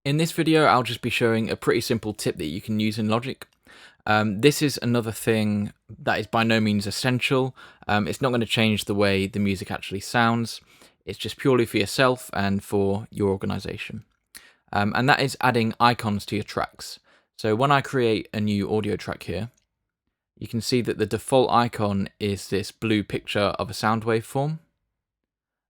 In this video, I'll just be showing a pretty simple tip that you can use in Logic. This is another thing that is by no means essential. It's not going to change the way the music actually sounds. It's just purely for yourself and for your organization. And that is adding icons to your tracks. So when I create a new audio track here, you can see that the default icon is this blue picture of a sound waveform.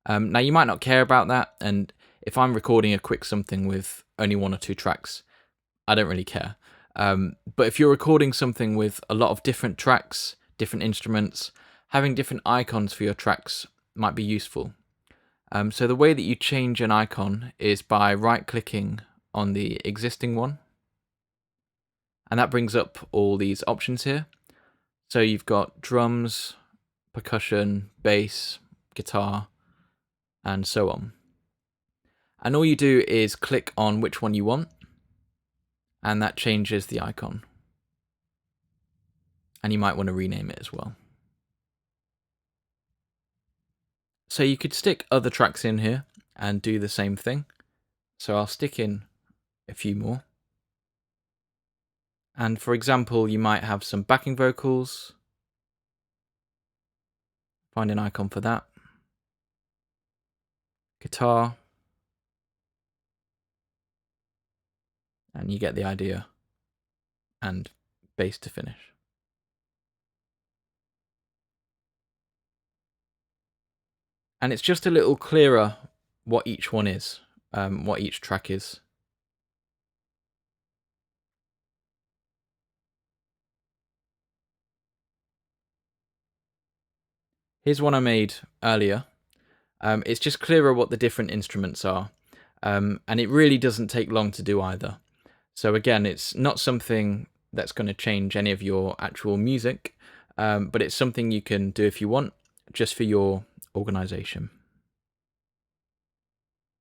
Now you might not care about that, and if I'm recording a quick something with only one or two tracks, I don't really care. But if you're recording something with a lot of different tracks, different instruments, having different icons for your tracks might be useful. So the way that you change an icon is by right-clicking on the existing one, and that brings up all these options here. So you've got drums, percussion, bass, guitar, and so on. And all you do is click on which one you want, and that changes the icon. And you might want to rename it as well. So you could stick other tracks in here and do the same thing. So I'll stick in a few more. And for example, you might have some backing vocals. Find an icon for that. Guitar. And you get the idea. And bass to finish. And it's just a little clearer what each one is, what each track is. Here's one I made earlier. It's just clearer what the different instruments are. And it really doesn't take long to do either. So again, it's not something that's going to change any of your actual music, but it's something you can do if you want, just for your organization.